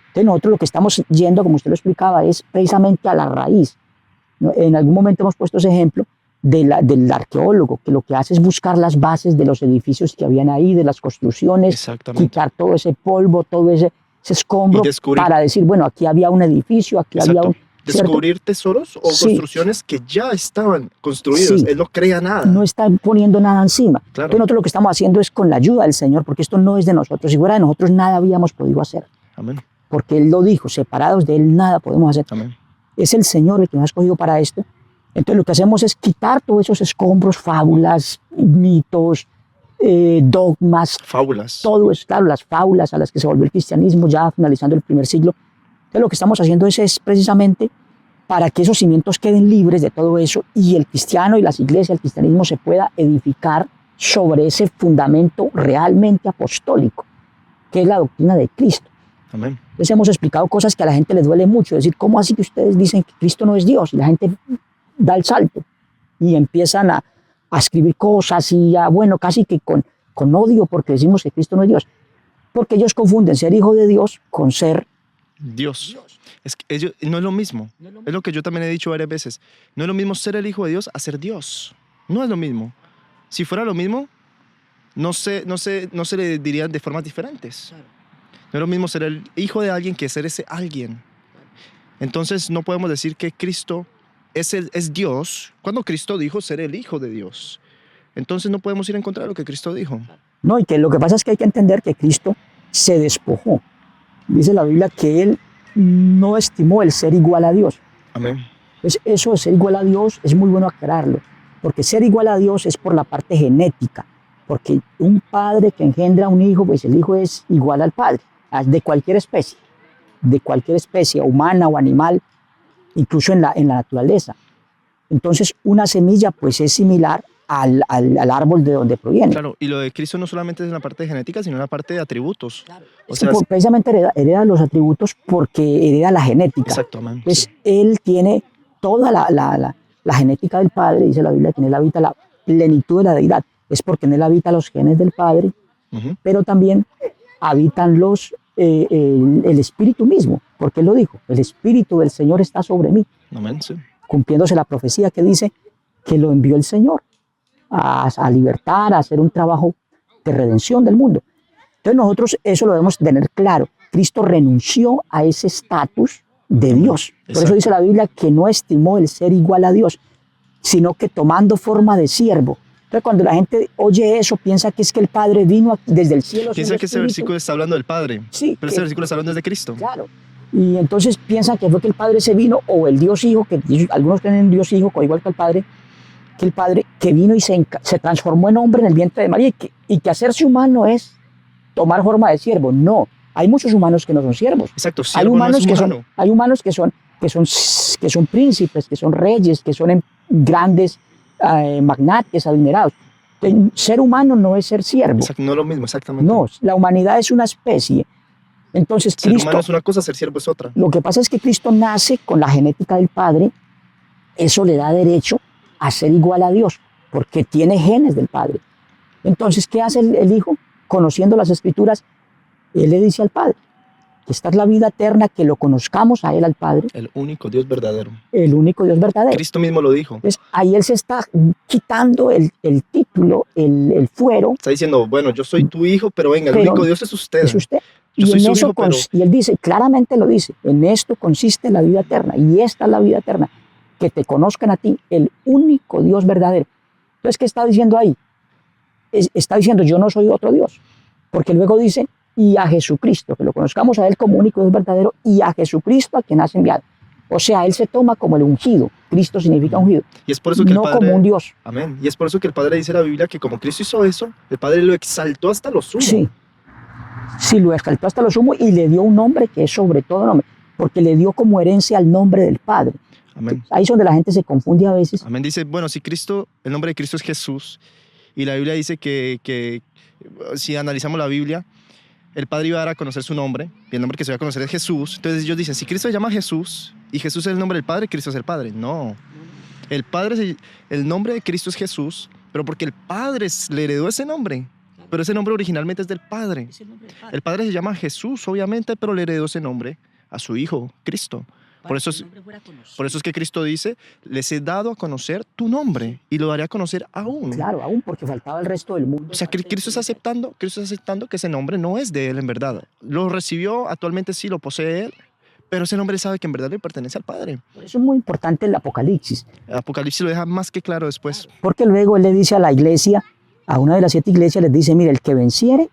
Entonces nosotros lo que estamos yendo, como usted lo explicaba, es precisamente a la raíz. ¿No? En algún momento hemos puesto ese ejemplo del arqueólogo, que lo que hace es buscar las bases de los edificios que habían ahí, de las construcciones, Exactamente. quitar todo ese polvo, todo ese escombro, Y descubrir, para decir, bueno, aquí había un edificio, aquí había exacto, un... ¿cierto? descubrir tesoros o Sí, construcciones que ya estaban construidos. sí, Él no crea nada. no está poniendo nada encima. Entonces Claro. nosotros lo que estamos haciendo es con la ayuda del Señor, porque esto no es de nosotros. Si fuera de nosotros, nada habíamos podido hacer, Amén. porque Él lo dijo, separados de Él nada podemos hacer. Amén. Es el Señor el que nos ha escogido para esto. Entonces lo que hacemos es quitar todos esos escombros, fábulas, mitos, dogmas, Fábulas. todo eso, claro, las fábulas a las que se volvió el cristianismo ya finalizando el primer siglo. Entonces lo que estamos haciendo es precisamente para que esos cimientos queden libres de todo eso y el cristiano y las iglesias, el cristianismo se pueda edificar sobre ese fundamento realmente apostólico, que es la doctrina de Cristo. Amén. Entonces hemos explicado cosas que a la gente le duele mucho, es decir, ¿cómo así que ustedes dicen que Cristo no es Dios? Y la gente da el salto y empiezan a escribir cosas y bueno, casi que con odio porque decimos que Cristo no es Dios. Porque ellos confunden ser hijo de Dios con ser Dios. Es que no es lo mismo. Es lo que yo también he dicho varias veces. No es lo mismo ser el hijo de Dios a ser Dios. No es lo mismo. Si fuera lo mismo, no se le dirían de formas diferentes. No es lo mismo ser el hijo de alguien que ser ese alguien. Entonces no podemos decir que Cristo es Dios cuando Cristo dijo ser el hijo de Dios. Entonces no podemos ir en contra de lo que Cristo dijo. No, y que lo que pasa es que hay que entender que Cristo se despojó. Dice la Biblia que Él no estimó el ser igual a Dios. Amén. Entonces eso de ser igual a Dios es muy bueno aclararlo, porque ser igual a Dios es por la parte genética, porque un padre que engendra a un hijo, pues el hijo es igual al padre, de cualquier especie, humana o animal, incluso en la naturaleza. Entonces una semilla pues es similar al árbol de donde proviene. Claro, y lo de Cristo no solamente es en la parte genética, sino en la parte de atributos. Claro. O Es que sea, precisamente hereda los atributos porque hereda la genética. exacto, amén. Pues Sí. él tiene toda la genética del Padre, dice la Biblia, que en él habita la plenitud de la deidad. Es porque en él habita los genes del Padre, Ujú. pero también habitan el Espíritu mismo, porque él lo dijo, el Espíritu del Señor está sobre mí, Amén, sí. cumpliéndose la profecía que dice que lo envió el Señor a libertar, a hacer un trabajo de redención del mundo. Entonces nosotros eso lo debemos tener claro. Cristo renunció a ese estatus de Dios. Por eso Exacto. dice la Biblia que no estimó el ser igual a Dios, sino que tomando forma de siervo. Entonces cuando la gente oye eso, piensa que es que el Padre vino desde el cielo. Piensa que ese versículo está hablando del Padre, Sí, pero ese versículo está hablando de Cristo. claro. Y entonces piensan que fue que el Padre se vino, o el Dios Hijo, que algunos creen en Dios Hijo, igual que el Padre que vino y se transformó en hombre en el vientre de María, y que hacerse humano es tomar forma de siervo. No, hay muchos humanos que no son siervos. Exacto, Hay siervo no humanos, es humano. hay humanos que son príncipes, que son reyes, que son grandes magnates, adinerados. Ser humano no es ser siervo. Exacto, no es lo mismo, exactamente. No, la humanidad es una especie. Entonces Ser Cristo, humano es una cosa, ser siervo es otra. lo que pasa es que Cristo nace con la genética del Padre, eso le da derecho a ser igual a Dios, porque tiene genes del Padre. Entonces, ¿qué hace el Hijo? Conociendo las Escrituras, Él le dice al Padre, que esta es la vida eterna, que lo conozcamos a Él, al Padre, El único Dios verdadero. el único Dios verdadero. Cristo mismo lo dijo. Entonces, ahí Él se está quitando el título, el fuero, Está diciendo, bueno, yo soy tu hijo, pero venga, el Pero único Dios es usted. es usted. Yo Y soy en su eso hijo, pero y Él dice, claramente lo dice, en esto consiste la vida eterna, y esta es la vida eterna, que te conozcan a ti, el único Dios verdadero. Entonces, ¿qué está diciendo ahí? Está diciendo, yo no soy otro Dios, porque luego dice, y a Jesucristo, que lo conozcamos a Él como único Dios verdadero, y a Jesucristo a quien has enviado. O sea, Él se toma como el ungido. Cristo significa ungido, y es por eso que no el Padre, como un Dios. amén, y es por eso que el Padre dice en la Biblia que como Cristo hizo eso, el Padre lo exaltó hasta lo sumo. Sí, sí, lo exaltó hasta lo sumo y le dio un nombre que es sobre todo nombre, porque le dio como herencia el nombre del Padre. Amén. Ahí es donde la gente se confunde a veces. Amén. Dice, bueno, si Cristo, el nombre de Cristo es Jesús, y la Biblia dice que si analizamos la Biblia, el Padre iba a dar a conocer su nombre, y el nombre que se va a conocer es Jesús. Entonces ellos dicen, si Cristo se llama Jesús, y Jesús es el nombre del Padre, Cristo es el Padre. No. El nombre de Cristo es Jesús, pero porque el Padre le heredó ese nombre. Pero ese nombre originalmente es del Padre. Es el nombre del Padre. El Padre se llama Jesús, obviamente, pero le heredó ese nombre a su Hijo, Cristo. Para eso que es- el nombre fuera conocido. Por eso es que Cristo dice, les he dado a conocer tu nombre y lo daré a conocer aún. Claro, aún porque faltaba el resto del mundo. O sea, que Cristo está aceptando que ese nombre no es de él en verdad. Lo recibió, actualmente sí lo posee él, pero ese nombre sabe que en verdad le pertenece al Padre. Por eso es muy importante el Apocalipsis, Apocalipsis lo deja más que claro después. porque luego él le dice a la iglesia, a una de las 7 iglesias, les dice, mire, el que venciere,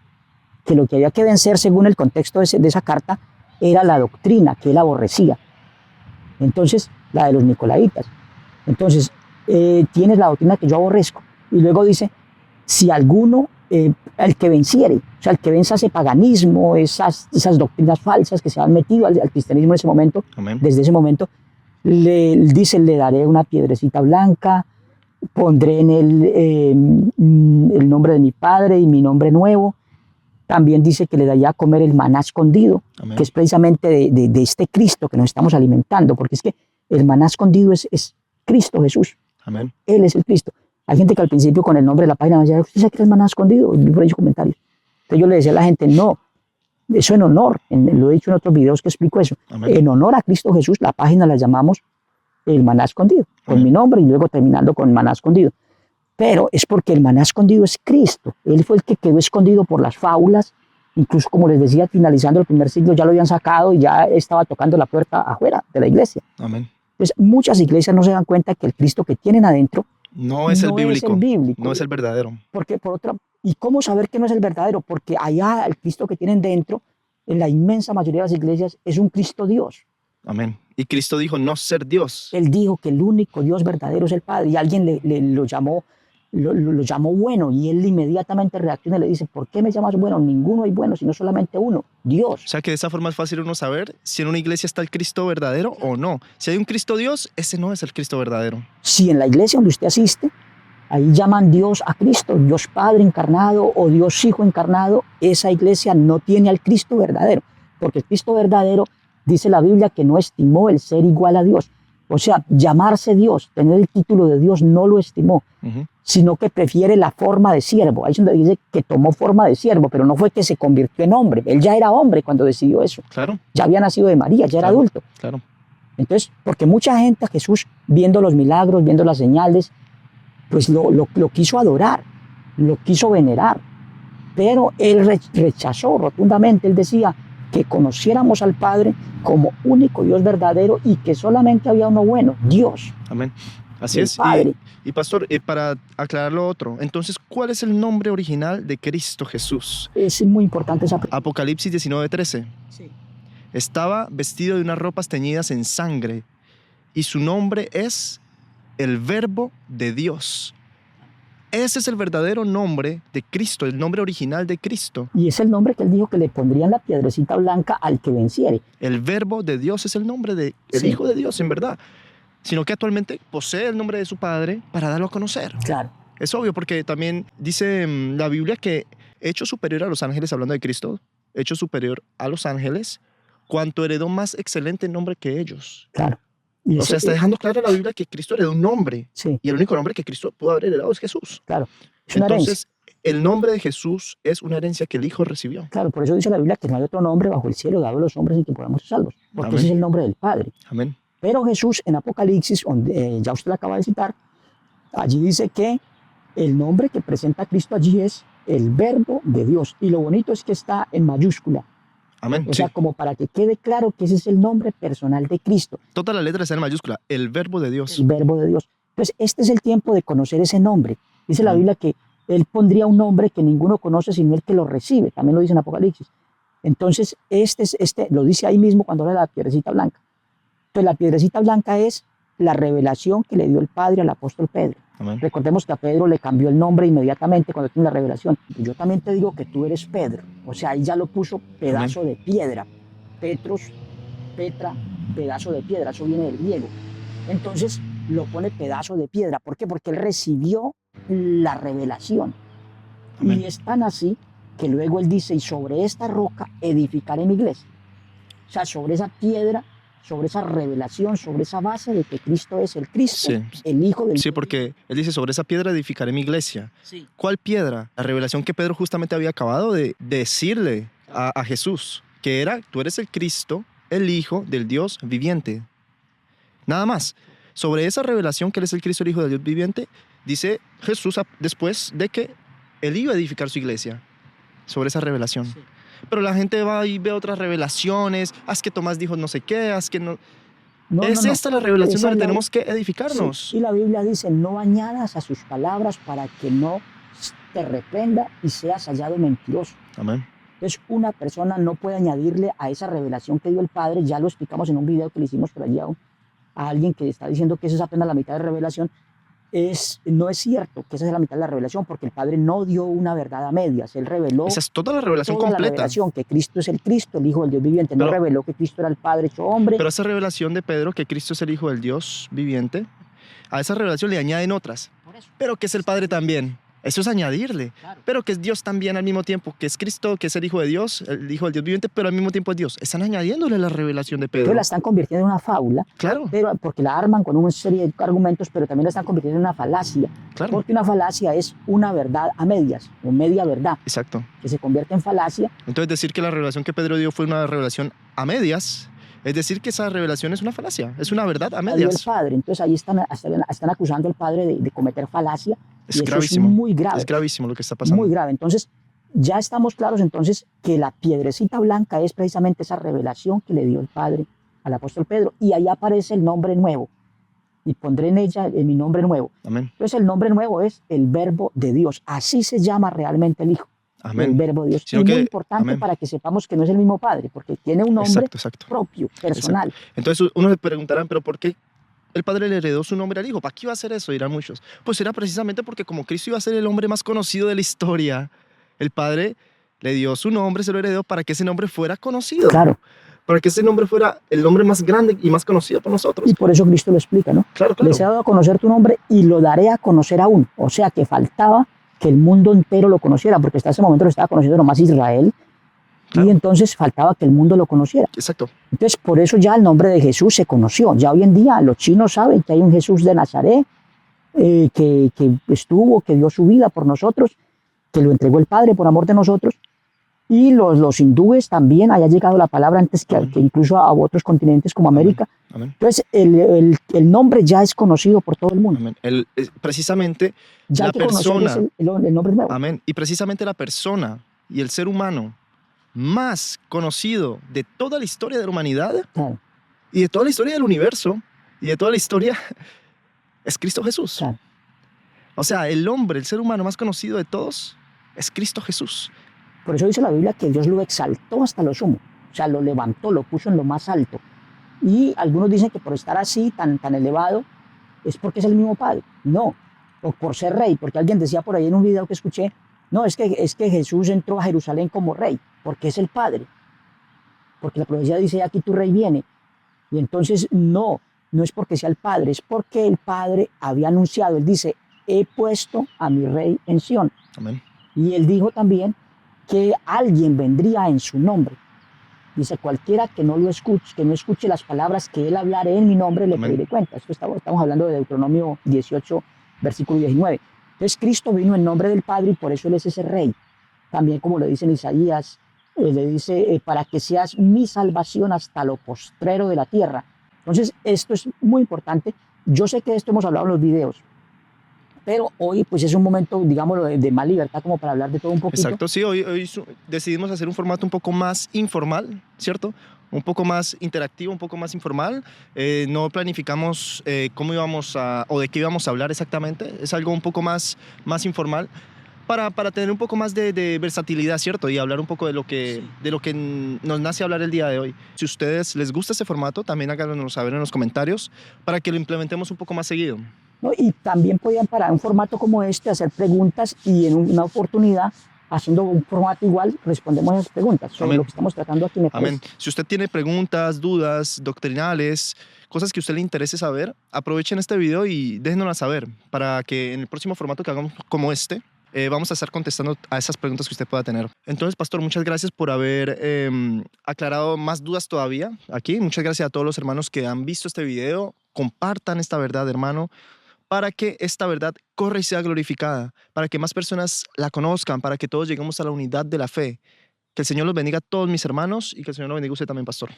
que lo que había que vencer según el contexto de esa carta era la doctrina que él aborrecía. Entonces, la de los nicolaitas. Entonces, tienes la doctrina que yo aborrezco. Y luego dice, si alguno, el que venciere, o sea, el que venza ese paganismo, esas doctrinas falsas que se han metido al cristianismo en ese momento, Amén. desde ese momento, dice, le daré una piedrecita blanca, pondré en él el nombre de mi padre y mi nombre nuevo. También dice que le daría a comer el maná escondido, Amén. que es precisamente de este Cristo que nos estamos alimentando, porque es que el maná escondido es Cristo Jesús. Amén. Él es el Cristo. Hay gente que al principio con el nombre de la página me decía, ¿usted sabe qué es el maná escondido? Y por ahí comentarios. Entonces yo le decía a la gente, no, eso en honor, lo he dicho en otros videos que explico eso, Amén. en honor a Cristo Jesús, la página la llamamos el maná escondido, con Amén. mi nombre y luego terminando con maná escondido. Pero es porque el maná escondido es Cristo. Él fue el que quedó escondido por las fábulas. Incluso, como les decía, finalizando el primer siglo, ya lo habían sacado y ya estaba tocando la puerta afuera de la iglesia. Amén. Entonces, muchas iglesias no se dan cuenta que el Cristo que tienen adentro No es el no bíblico. es el bíblico. No es el verdadero. Porque por otra, ¿y cómo saber que no es el verdadero? Porque allá el Cristo que tienen dentro, en la inmensa mayoría de las iglesias, es un Cristo Dios. Amén. Y Cristo dijo no ser Dios. Él dijo que el único Dios verdadero es el Padre y alguien lo llamó bueno y él inmediatamente reacciona y le dice, ¿por qué me llamas bueno? Ninguno hay bueno, sino solamente uno, Dios. O sea que de esa forma es fácil uno saber si en una iglesia está el Cristo verdadero o no. Si hay un Cristo Dios, ese no es el Cristo verdadero. Si en la iglesia donde usted asiste, ahí llaman Dios a Cristo, Dios Padre encarnado o Dios Hijo encarnado, esa iglesia no tiene al Cristo verdadero, porque el Cristo verdadero, dice la Biblia, que no estimó el ser igual a Dios. O sea, llamarse Dios, tener el título de Dios, no lo estimó, sino que prefiere la forma de siervo. Ahí es donde dice que tomó forma de siervo, pero no fue que se convirtió en hombre. Él ya era hombre cuando decidió eso. Claro, Ya había nacido de María, ya era Claro. adulto. claro. Entonces, porque mucha gente a Jesús, viendo los milagros, viendo las señales, pues lo quiso adorar, lo quiso venerar. Pero él rechazó rotundamente. Él decía que conociéramos al Padre como único Dios verdadero y que solamente había uno bueno, Dios. Amén. Así El es. Padre. Y pastor, para aclarar lo otro, entonces, ¿cuál es el nombre original de Cristo Jesús? Es muy importante esa pregunta. Apocalipsis 19:13. Sí. Estaba vestido de unas ropas teñidas en sangre y su nombre es el Verbo de Dios. Ese es el verdadero nombre de Cristo, el nombre original de Cristo. Y es el nombre que él dijo que le pondrían la piedrecita blanca al que venciere. El Verbo de Dios es el nombre del Sí. Hijo de Dios, en verdad. Sino que actualmente posee el nombre de su Padre para darlo a conocer. Claro. Es obvio porque también dice la Biblia que hecho superior a los ángeles, hablando de Cristo, hecho superior a los ángeles, cuanto heredó más excelente nombre que ellos. Claro. Y O sea, está dejando claro la Biblia que Cristo heredó un nombre sí, y el único nombre que Cristo pudo haber heredado es Jesús. claro. Es una herencia. Entonces, el nombre de Jesús es una herencia que el Hijo recibió. Claro, por eso dice la Biblia que no hay otro nombre bajo el cielo dado a los hombres en que podamos ser salvos. Porque Amén. ese es el nombre del Padre. Amén. Pero Jesús en Apocalipsis, donde ya usted lo acaba de citar, allí dice que el nombre que presenta Cristo allí es el Verbo de Dios. Y lo bonito es que está en mayúscula. Amén. O Sí. sea, como para que quede claro que ese es el nombre personal de Cristo, Toda la letra está en mayúscula. El Verbo de Dios. el Verbo de Dios. Entonces, este es el tiempo de conocer ese nombre. Dice la Amén. Biblia que Él pondría un nombre que ninguno conoce sino el que lo recibe. También lo dice en Apocalipsis. Entonces, este lo dice ahí mismo cuando habla de la piedrecita blanca. Entonces, la piedrecita blanca es la revelación que le dio el Padre al apóstol Pedro. Amén. Recordemos que a Pedro le cambió el nombre inmediatamente cuando tiene la revelación. Y yo también te digo que tú eres Pedro. O sea, ahí ya lo puso pedazo de piedra. Petros, Petra, pedazo de piedra. Eso viene del griego. Entonces lo pone pedazo de piedra. ¿Por qué? Porque él recibió la revelación. Amén. Y es tan así que luego él dice, y sobre esta roca edificaré mi iglesia. O sea, sobre esa piedra sobre esa revelación, sobre esa base de que Cristo es el Cristo, Sí. el Hijo del Sí, porque él dice, sobre esa piedra edificaré mi iglesia. Sí. ¿Cuál piedra? La revelación que Pedro justamente había acabado de decirle a Jesús, que era, tú eres el Cristo, el Hijo del Dios viviente. Nada más. Sobre esa revelación que él es el Cristo, el Hijo del Dios viviente, dice Jesús después de que él iba a edificar su iglesia. Sobre esa revelación. Sí. Pero la gente va y ve otras revelaciones, haz que Tomás dijo no sé qué, haz que no... No, Es no, no. esta la revelación Esa donde es la- tenemos que Sí, edificarnos. y la Biblia dice, no añadas a sus palabras para que no te reprenda y seas hallado mentiroso. Amén. Entonces, una persona no puede añadirle a esa revelación que dio el Padre, ya lo explicamos en un video que le hicimos por allí a alguien que está diciendo que eso es apenas la mitad de revelación. No es cierto que esa es la mitad de la revelación, porque el Padre no dio una verdad a medias, Él reveló Esa es toda la revelación toda la completa. revelación, que Cristo es el Cristo, el Hijo del Dios viviente, no Pero- reveló que Cristo era el Padre hecho hombre. Pero esa revelación de Pedro, que Cristo es el Hijo del Dios viviente, a esa revelación le añaden otras. Por eso, Pero que es el Padre también. Eso es añadirle. claro. Pero que es Dios también al mismo tiempo, que es Cristo, que es el Hijo de Dios, el Hijo del Dios viviente, pero al mismo tiempo es Dios. Están añadiéndole la revelación de Pedro. Entonces la están convirtiendo en una fábula, Claro, pero, porque la arman con una serie de argumentos, pero también la están convirtiendo en una falacia, claro. porque una falacia es una verdad a medias, o media verdad, Exacto. que se convierte en falacia. Entonces decir que la revelación que Pedro dio fue una revelación a medias, es decir que esa revelación es una falacia, es una verdad a La dio el medias. Padre. Entonces ahí están acusando al Padre de cometer falacia, y Es eso gravísimo. es muy grave. Es gravísimo lo que está pasando. Muy grave. Entonces, ya estamos claros entonces que la piedrecita blanca es precisamente esa revelación que le dio el Padre al apóstol Pedro. Y ahí aparece el nombre nuevo. Y pondré en ella mi nombre nuevo. Amén. Entonces, el nombre nuevo es el Verbo de Dios. Así se llama realmente el Hijo. El Amén. Verbo de Dios. Sino y muy que- importante amén. para que sepamos que no es el mismo Padre, porque tiene un nombre Exacto, exacto. propio, personal. Entonces uno se preguntarán, pero ¿por qué el Padre le heredó su nombre al Hijo? ¿Para qué iba a hacer eso? Dirán muchos. Pues era precisamente porque como Cristo iba a ser el hombre más conocido de la historia, el Padre le dio su nombre, se lo heredó para que ese nombre fuera conocido. Claro. Para que ese nombre fuera el nombre más grande y más conocido por nosotros. Y por eso Cristo lo explica, ¿no? Claro, claro. Les he dado a conocer tu nombre y lo daré a conocer aún. O sea que faltaba que el mundo entero lo conociera, porque hasta ese momento lo estaba conociendo nomás Israel, Claro. y entonces faltaba que el mundo lo conociera. Exacto. Entonces por eso ya el nombre de Jesús se conoció. Ya hoy en día los chinos saben que hay un Jesús de Nazaret, que estuvo, que dio su vida por nosotros, que lo entregó el Padre por amor de nosotros. Y los hindúes también, haya llegado la palabra antes que incluso a otros continentes como América. Amén. Entonces, el nombre ya es conocido por todo el mundo. Amén. Precisamente Ya la hay que conocer persona. el nombre nuevo. Amén. Y precisamente la persona y el ser humano más conocido de toda la historia de la humanidad Claro, y de toda la historia del universo y de toda la historia es Cristo Jesús. claro. O sea, el hombre, el ser humano más conocido de todos es Cristo Jesús. Por eso dice la Biblia que Dios lo exaltó hasta lo sumo. O sea, lo levantó, lo puso en lo más alto. Y algunos dicen que por estar así, tan elevado, es porque es el mismo Padre. No. O por ser rey, porque alguien decía por ahí en un video que escuché, no, es que Jesús entró a Jerusalén como rey, porque es el Padre. Porque la profecía dice, aquí tu rey viene. Y entonces no es porque sea el Padre, es porque el Padre había anunciado, él dice, he puesto a mi rey en Sión. Amén. Y él dijo también que alguien vendría en su nombre. Dice, cualquiera que no lo escuche, que no escuche las palabras que él hablare en mi nombre, le Amén. pediré cuenta. Esto estamos hablando de Deuteronomio 18, versículo 19. Entonces Cristo vino en nombre del Padre y por eso él es ese rey. También como lo dice en Isaías, le dice, para que seas mi salvación hasta lo postrero de la tierra. Entonces esto es muy importante. Yo sé que esto hemos hablado en los videos, pero hoy pues es un momento, digámoslo, de más libertad como para hablar de todo un poquito. Exacto, sí, hoy decidimos hacer un formato un poco más informal, ¿cierto? Un poco más interactivo, un poco más informal. No planificamos cómo íbamos o de qué íbamos a hablar exactamente. Es algo un poco más informal para tener un poco más de versatilidad, ¿cierto? Y hablar un poco de lo que nos nace hablar el día de hoy. Si a ustedes les gusta este formato, también háganoslo saber en los comentarios para que lo implementemos un poco más seguido. ¿No? Y también podían para un formato como este hacer preguntas y en una oportunidad, haciendo un formato igual, respondemos a esas preguntas sobre Amén. lo que estamos tratando aquí. Amén. Si usted tiene preguntas, dudas doctrinales, cosas que a usted le interese saber, aprovechen este video y déjenoslas saber para que en el próximo formato que hagamos como este, vamos a estar contestando a esas preguntas que usted pueda tener. Entonces, pastor, muchas gracias por haber aclarado más dudas todavía aquí. Muchas gracias a todos los hermanos que han visto este video. Compartan esta verdad, hermano, para que esta verdad corra y sea glorificada, para que más personas la conozcan, para que todos lleguemos a la unidad de la fe. Que el Señor los bendiga a todos mis hermanos y que el Señor los bendiga a usted también, pastor.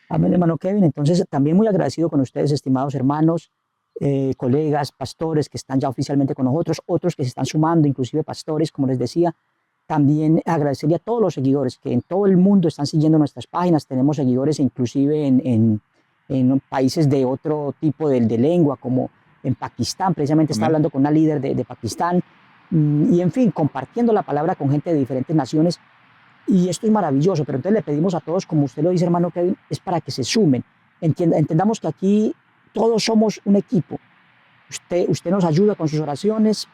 Amén, hermano Kevin. Entonces, también muy agradecido con ustedes, estimados hermanos, colegas, pastores que están ya oficialmente con nosotros, otros que se están sumando, inclusive pastores, como les decía. También agradecerle a todos los seguidores que en todo el mundo están siguiendo nuestras páginas. Tenemos seguidores inclusive en países de otro tipo de lengua, como en Pakistán. Precisamente Amén. estaba hablando con una líder de Pakistán. Y en fin, compartiendo la palabra con gente de diferentes naciones. Y esto es maravilloso, pero entonces le pedimos a todos, como usted lo dice, hermano Kevin, es para que se sumen. Entendamos que aquí todos somos un equipo. Usted nos ayuda con sus oraciones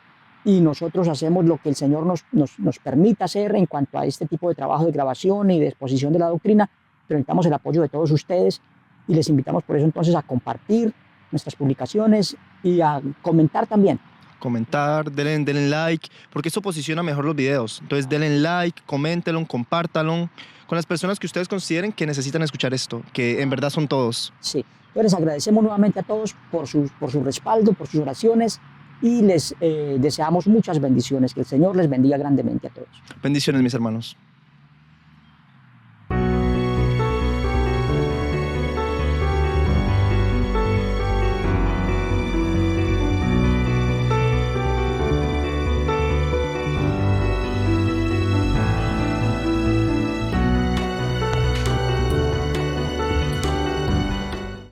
y nosotros hacemos lo que el Señor nos permita hacer en cuanto a este tipo de trabajo de grabación y de exposición de la doctrina, pero necesitamos el apoyo de todos ustedes y les invitamos por eso entonces a compartir nuestras publicaciones y a comentar también. Comentar, denle like, porque eso posiciona mejor los videos. Entonces denle like, coméntenlo, compártanlo con las personas que ustedes consideren que necesitan escuchar esto, que en verdad son todos. Sí, entonces agradecemos nuevamente a todos por su respaldo, por sus oraciones y les deseamos muchas bendiciones, que el Señor les bendiga grandemente a todos. Bendiciones, mis hermanos.